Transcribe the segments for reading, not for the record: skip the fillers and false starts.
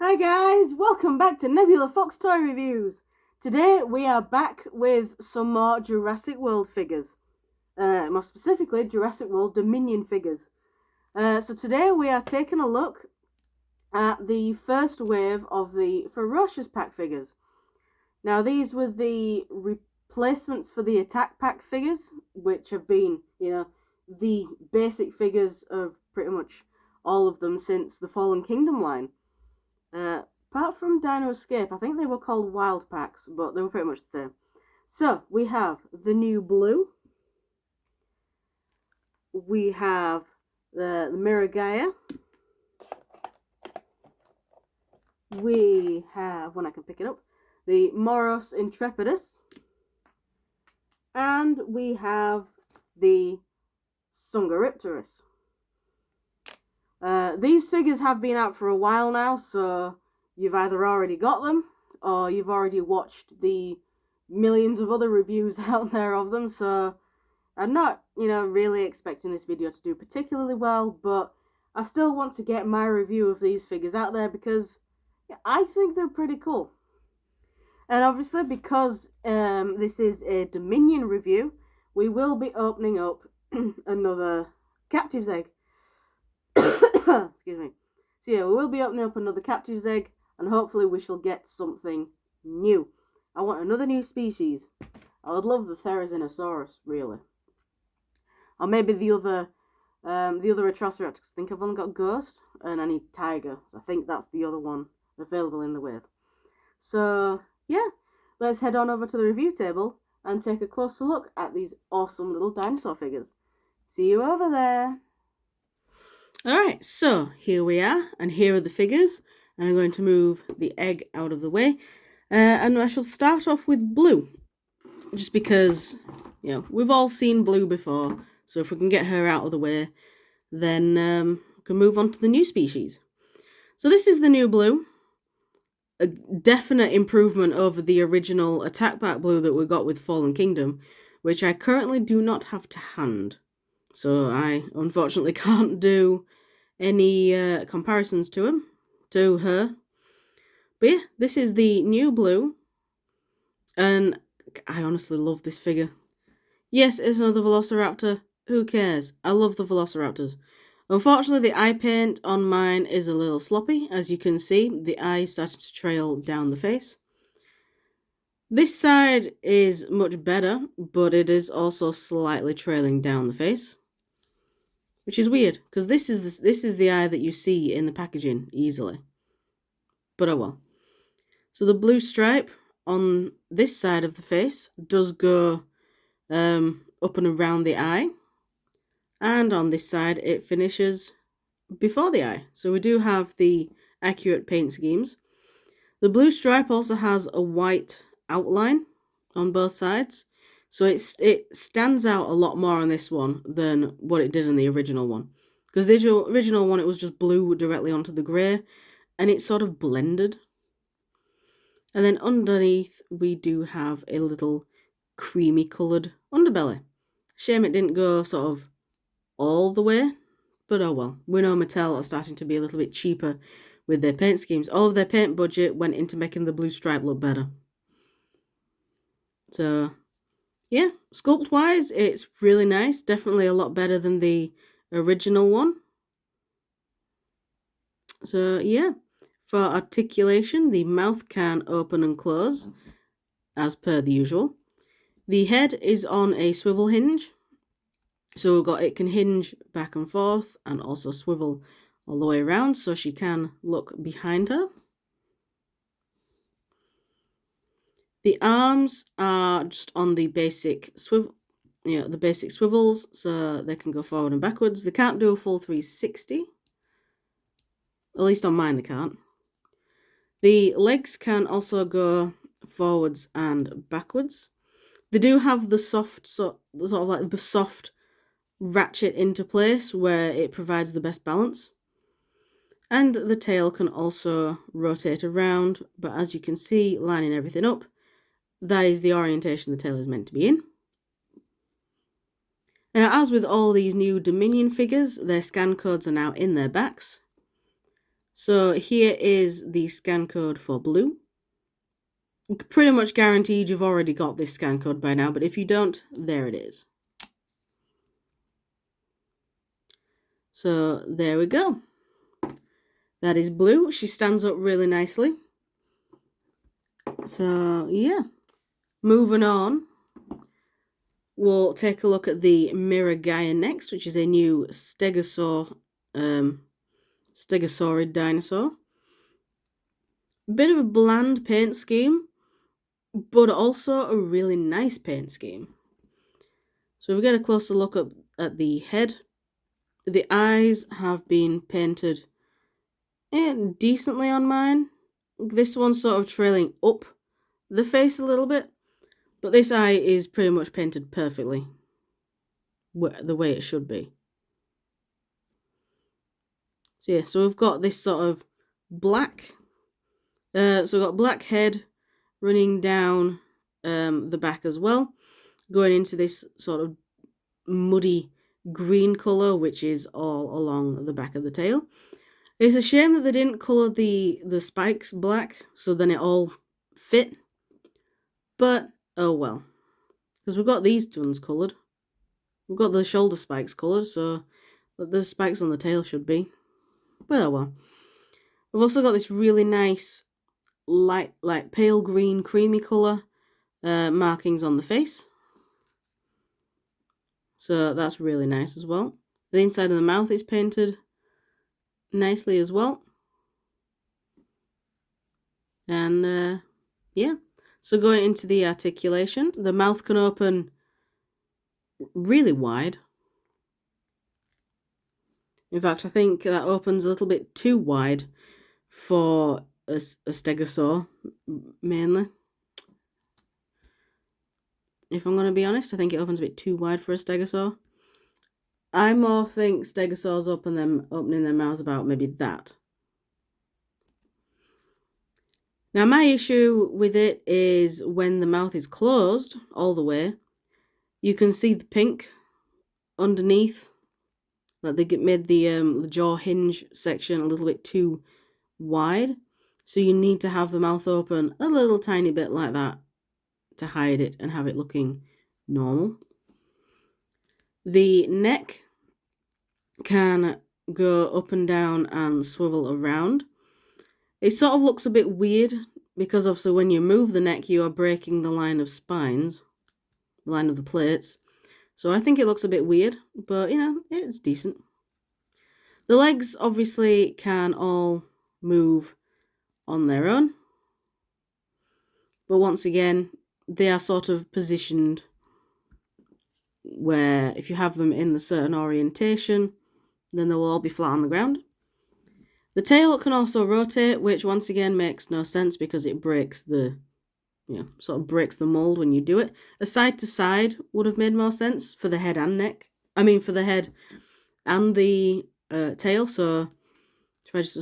Hi guys, welcome back to Nebula Fox Toy Reviews. Today we are back with some more Jurassic World figures. More specifically, Jurassic World Dominion figures. So today we are taking a look at the first wave of the Ferocious pack figures. Now these were the replacements for the Attack pack figures, which have been, the basic figures of pretty much all of them since the Fallen Kingdom line. Apart from Dino Escape, I think they were called Wild Packs, but they were pretty much the same. So, we have the new blue. We have the Miragaia. We have, when I can pick it up, the Moros Intrepidus. And we have the Dsungaripterus. These figures have been out for a while now, so you've either already got them or you've already watched the millions of other reviews out there of them. So I'm not, really expecting this video to do particularly well, but I still want to get my review of these figures out there because I think they're pretty cool. And obviously, because this is a Dominion review, we will be opening up another Captive's Egg. Excuse me. So yeah, we will be opening up another Captive's Egg, and hopefully we shall get something new. I want another new species. I would love the Therizinosaurus, really. Or maybe the other Atrociraptor, because I think I've only got Ghost, and I need Tiger. I think that's the other one available in the wave. So, yeah, let's head on over to the review table and take a closer look at these awesome little dinosaur figures. See you over there. Alright, so here we are, and here are the figures, and I'm going to move the egg out of the way, and I shall start off with blue, just because, we've all seen blue before, so if we can get her out of the way, then we can move on to the new species. So this is the new blue, a definite improvement over the original Attack Pack blue that we got with Fallen Kingdom, which I currently do not have to hand. So I unfortunately can't do any comparisons to her. But yeah, this is the new blue. And I honestly love this figure. Yes, it's another Velociraptor. Who cares? I love the Velociraptors. Unfortunately, the eye paint on mine is a little sloppy. As you can see, the eye started to trail down the face. This side is much better, but it is also slightly trailing down the face, which is weird because this is the eye that you see in the packaging easily. But oh well. So the blue stripe on this side of the face does go up and around the eye, and on this side it finishes before the eye. So we do have the accurate paint schemes. The blue stripe also has a white outline on both sides, so it stands out a lot more on this one than what it did in the original one. Because the original one, it was just blue directly onto the grey, and it sort of blended. And then underneath, we do have a little creamy coloured underbelly. Shame it didn't go sort of all the way, but oh well. We know Mattel are starting to be a little bit cheaper with their paint schemes. All of their paint budget went into making the blue stripe look better. So, yeah, sculpt-wise, it's really nice. Definitely a lot better than the original one. So, yeah. For articulation, the mouth can open and close, as per the usual. The head is on a swivel hinge. So it can hinge back and forth and also swivel all the way around so she can look behind her. The arms are just on the basic swivel, the basic swivels, so they can go forward and backwards. They can't do a full 360. At least on mine they can't. The legs can also go forwards and backwards. They do have the soft ratchet into place where it provides the best balance. And the tail can also rotate around, but as you can see, lining everything up, that is the orientation the tail is meant to be in. Now, as with all these new Dominion figures, their scan codes are now in their backs. So here is the scan code for blue. Pretty much guaranteed you've already got this scan code by now, but if you don't, there it is. So there we go. That is blue. She stands up really nicely. So yeah, moving on, we'll take a look at the Miragaia next, which is a new stegosaurid dinosaur. Bit of a bland paint scheme, but also a really nice paint scheme. So we get a closer look at the head. The eyes have been painted decently on mine. This one's sort of trailing up the face a little bit, but this eye is pretty much painted perfectly, the way it should be. So yeah, so we've got this sort of black, so we've got black head running down the back as well, going into this sort of muddy green colour, which is all along the back of the tail. It's a shame that they didn't colour the spikes black, so then it all fit. But, oh well. Because we've got these ones coloured. We've got the shoulder spikes coloured, so the spikes on the tail should be. But oh well. We've also got this really nice, light pale green, creamy colour markings on the face. So that's really nice as well. The inside of the mouth is painted nicely as well. And yeah. So going into the articulation, the mouth can open really wide. In fact, I think that opens a little bit too wide for a stegosaur, mainly. If I'm going to be honest, I think it opens a bit too wide for a stegosaur. I more think stegosaurs opening their mouths about maybe that. Now, my issue with it is when the mouth is closed all the way, you can see the pink underneath. Like they made the jaw hinge section a little bit too wide. So you need to have the mouth open a little tiny bit like that to hide it and have it looking normal. The neck can go up and down and swivel around. It sort of looks a bit weird because obviously when you move the neck, you are breaking the line of spines, the line of the plates. So I think it looks a bit weird, but you know, it's decent. The legs obviously can all move on their own. But once again, they are sort of positioned where if you have them in the certain orientation, then they will all be flat on the ground. The tail can also rotate, which once again makes no sense because it breaks sort of breaks the mold when you do it. A side to side would have made more sense for the head and neck. I mean, for the head and the tail. So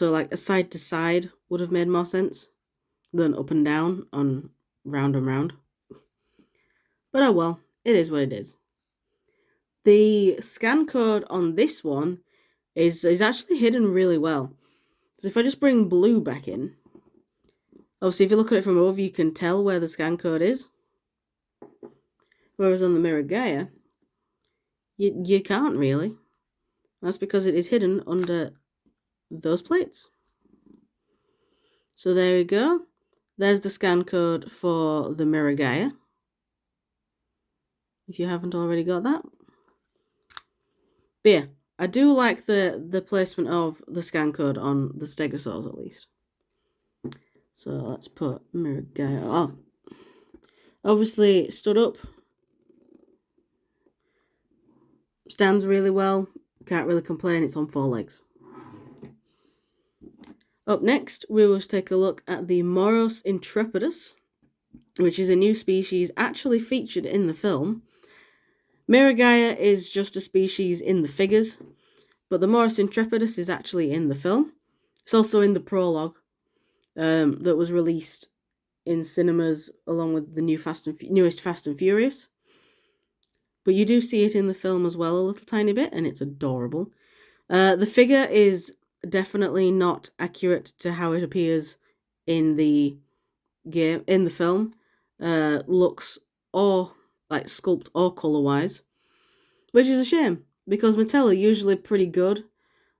like a side to side would have made more sense than up and down on round and round. But oh well, it is what it is. The scan code on this one is actually hidden really well. So if I just bring blue back in, obviously if you look at it from over, you can tell where the scan code is. Whereas on the Miragaia, you can't really. That's because it is hidden under those plates. So there we go. There's the scan code for the Miragaia, if you haven't already got that. But yeah, I do like the placement of the scan code on the stegosaurs at least. So let's put Miragaia. Oh, obviously stood up. Stands really well. Can't really complain. It's on 4 legs. Up next, we will take a look at the Moros Intrepidus, which is a new species actually featured in the film. Miragaia is just a species in the figures, but the Moros Intrepidus is actually in the film. It's also in the prologue that was released in cinemas along with the newest Fast and Furious. But you do see it in the film as well a little tiny bit, and it's adorable. The figure is definitely not accurate to how it appears in the game, in the film, looks or like sculpt or color wise, which is a shame because Mattel are usually pretty good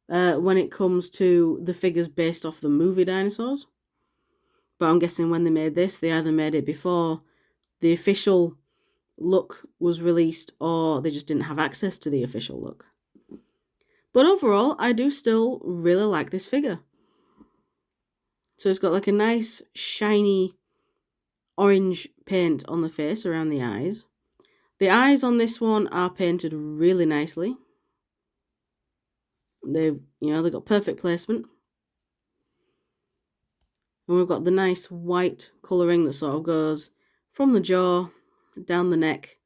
when it comes to the figures based off the movie dinosaurs. But I'm guessing when they made this, they either made it before the official look was released or they just didn't have access to the official look. But overall, I do still really like this figure. So it's got like a nice shiny orange paint on the face around the eyes. The eyes on this one are painted really nicely. They've got perfect placement. And we've got the nice white colouring that sort of goes from the jaw down the neck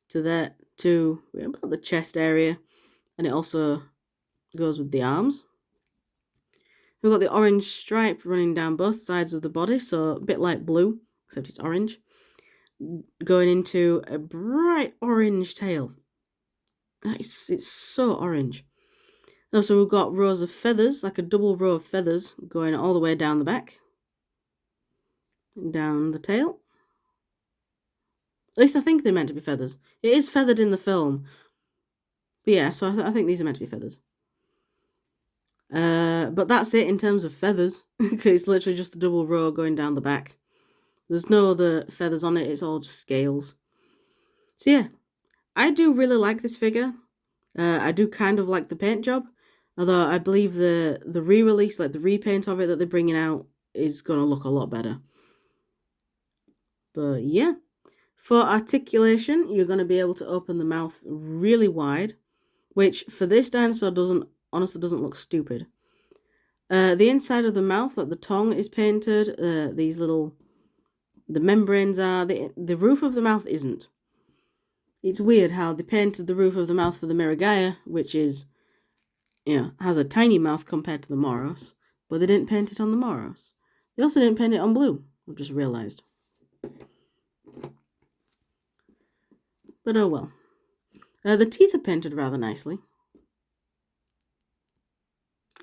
to about the chest area, and it also goes with the arms. We've got the orange stripe running down both sides of the body, so a bit like blue, except it's orange, going into a bright orange tail. It's so orange. Also, we've got rows of feathers, like a double row of feathers, going all the way down the back. Down the tail. At least I think they're meant to be feathers. It is feathered in the film. But yeah, so I think these are meant to be feathers. But that's it in terms of feathers. It's literally just a double row going down the back. There's no other feathers on it. It's all just scales. So yeah, I do really like this figure. I do kind of like the paint job. Although I believe the re-release, like the repaint of it that they're bringing out, is going to look a lot better. But yeah, for articulation, you're going to be able to open the mouth really wide, which for this dinosaur honestly doesn't look stupid. The inside of the mouth, like the tongue, is painted. The membranes are. The roof of the mouth isn't. It's weird how they painted the roof of the mouth for the Miragaia, which is, has a tiny mouth compared to the Moros, but they didn't paint it on the Moros. They also didn't paint it on blue, I've just realised. But oh well. The teeth are painted rather nicely.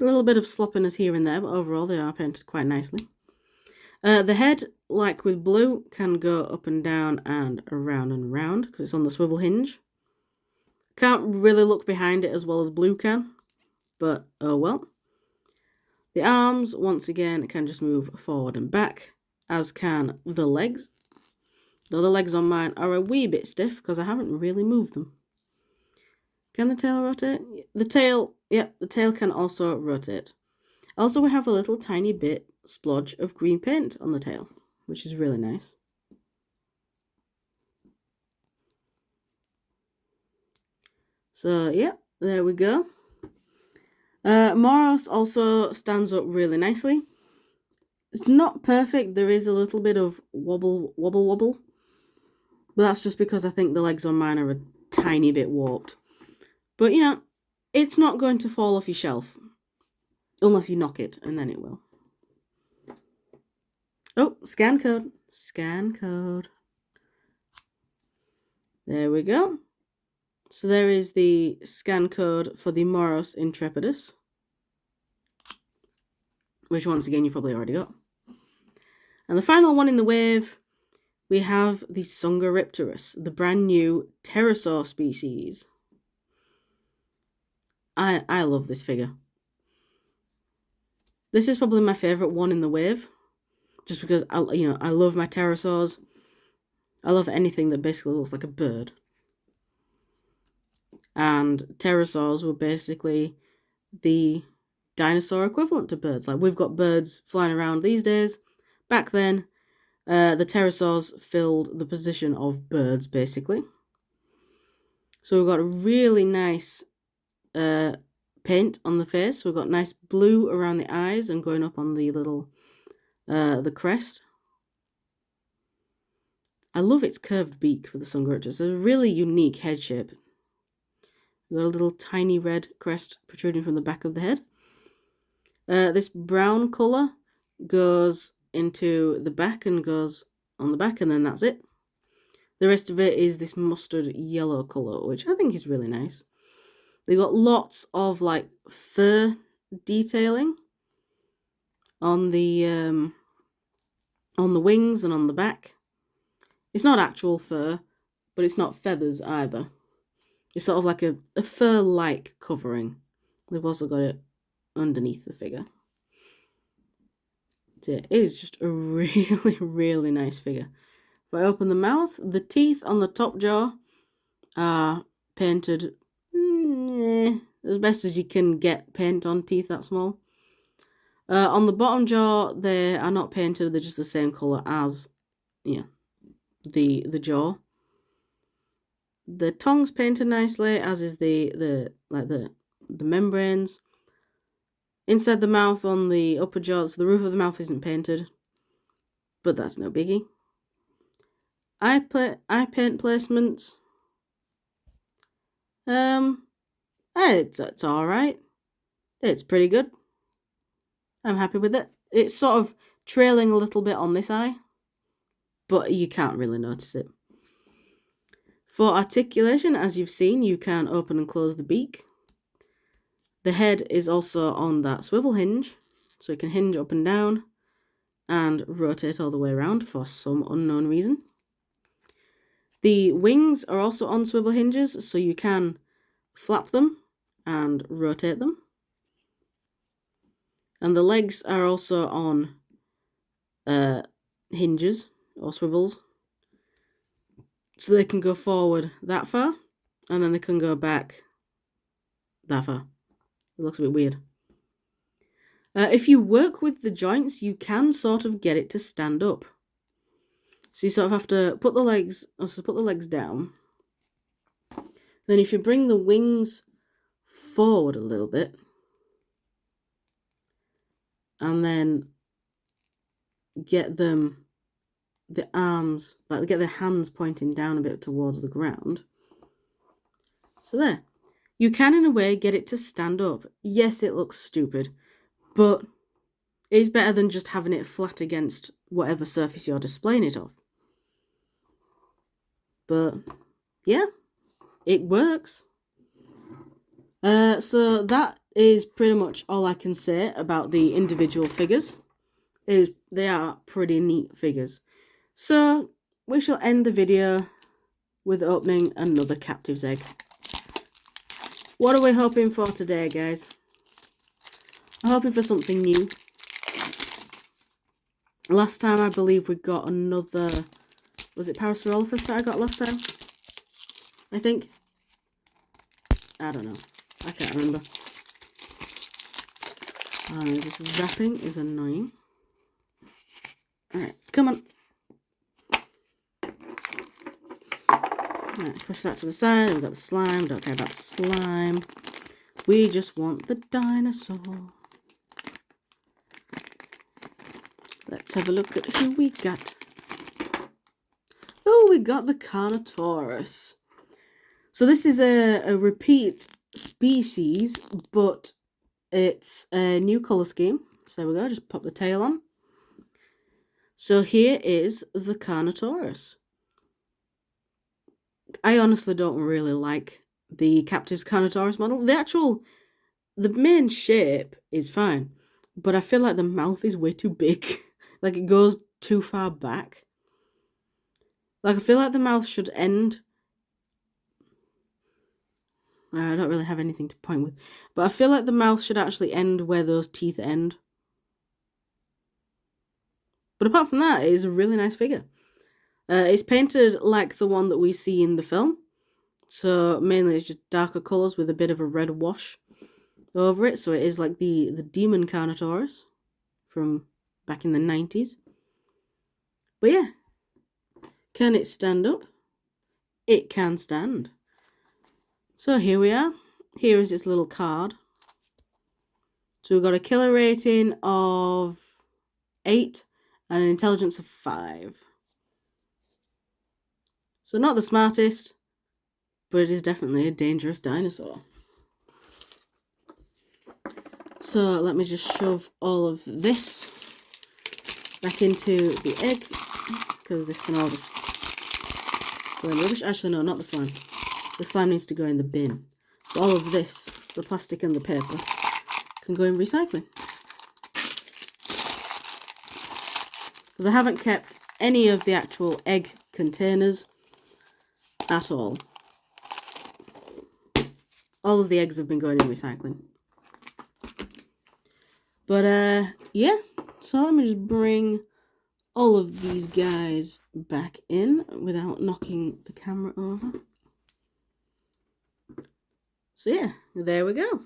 A little bit of sloppiness here and there, but overall they are painted quite nicely. The head, like with blue, can go up and down and around because it's on the swivel hinge. Can't really look behind it as well as blue can, but oh well. The arms, once again, can just move forward and back, as can the legs. Though the legs on mine are a wee bit stiff because I haven't really moved them. Can the tail rotate? The tail can also rotate. Also, we have a little tiny bit splodge of green paint on the tail, which is really nice. So, yeah, there we go. Moros also stands up really nicely. It's not perfect. There is a little bit of wobble. But that's just because I think the legs on mine are a tiny bit warped. But, it's not going to fall off your shelf. Unless you knock it, and then it will. Oh, scan code. Scan code. There we go. So there is the scan code for the Moros Intrepidus. Which, once again, you probably already got. And the final one in the wave, we have the Dsungaripterus, the brand new pterosaur species. I love this figure. This is probably my favourite one in the wave, just because I love my pterosaurs. I love anything that basically looks like a bird. And pterosaurs were basically the dinosaur equivalent to birds. Like, we've got birds flying around these days. Back then, the pterosaurs filled the position of birds, basically. So we've got a really nice paint on the face. We've got nice blue around the eyes and going up on the little, the crest. I love its curved beak for the Dsungaripterus. It's a really unique head shape. We've got a little tiny red crest protruding from the back of the head. This brown colour goes into the back and goes on the back, and then that's it. The rest of it is this mustard yellow colour, which I think is really nice. They've got lots of like fur detailing on the wings and on the back. It's not actual fur, but it's not feathers either. It's sort of like a fur-like covering. They've also got it underneath the figure. It is just a really, really nice figure. If I open the mouth, the teeth on the top jaw are painted as best as you can get paint on teeth that small. On the bottom jaw, they are not painted, they're just the same colour as the jaw. The tongue's painted nicely, as is the membranes. Inside the mouth on the upper jaw, so the roof of the mouth isn't painted, but that's no biggie. Eye paint placements. It's alright. It's pretty good. I'm happy with it. It's sort of trailing a little bit on this eye, but you can't really notice it. For articulation, as you've seen, you can open and close the beak. The head is also on that swivel hinge, so it can hinge up and down and rotate all the way around for some unknown reason. The wings are also on swivel hinges, so you can flap them and rotate them. And the legs are also on hinges or swivels, so they can go forward that far, and then they can go back that far. It looks a bit weird. If you work with the joints, you can sort of get it to stand up. So you sort of have to put the legs down. Then if you bring the wings forward a little bit, and then get the arms, get the hands pointing down a bit towards the ground. So there. You can, in a way, get it to stand up. Yes, it looks stupid, but it's better than just having it flat against whatever surface you're displaying it off. But, yeah, it works. So that is pretty much all I can say about the individual figures. They are pretty neat figures. So, we shall end the video with opening another captive's egg. What are we hoping for today, guys? I'm hoping for something new. Last time, I believe we got another... Was it Parasaurolophus that I got last time? I think. I don't know. I can't remember. Oh, this wrapping is annoying. Alright, come on. Alright, push that to the side. We've got the slime. Don't care about the slime. We just want the dinosaur. Let's have a look at who we got. Oh, we got the Carnotaurus. So this is a repeat species, but it's a new colour scheme. So there we go, just pop the tail on. So here is the Carnotaurus. I honestly don't really like the Captive's Carnotaurus model. The main shape is fine, but I feel like the mouth is way too big. Like it goes too far back. Like I feel like the mouth should end... I don't really have anything to point with, but I feel like the mouth should actually end where those teeth end. But apart from that, it is a really nice figure. It's painted like the one that we see in the film. So mainly it's just darker colours with a bit of a red wash over it. So it is like the demon Carnotaurus from back in the 90s. But yeah. Can it stand up? It can stand. So here we are. Here is its little card. So we've got a killer rating of 8 and an intelligence of 5. So not the smartest, but it is definitely a dangerous dinosaur. So let me just shove all of this back into the egg, because this can all just go in rubbish. Actually, no, not the slime. The slime needs to go in the bin. So all of this, the plastic and the paper, can go in recycling. Because I haven't kept any of the actual egg containers at all. All of the eggs have been going in recycling. But yeah, so let me just bring all of these guys back in without knocking the camera over. So yeah, there we go.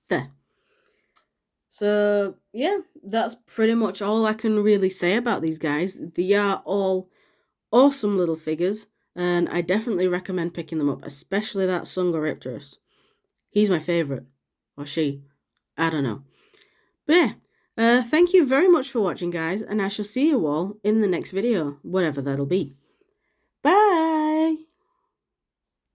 There. So yeah, that's pretty much all I can really say about these guys. They are all awesome little figures, and I definitely recommend picking them up, especially that Dsungaripterus. He's my favourite. Or she. I don't know. But yeah, thank you very much for watching, guys, and I shall see you all in the next video, whatever that'll be. Bye!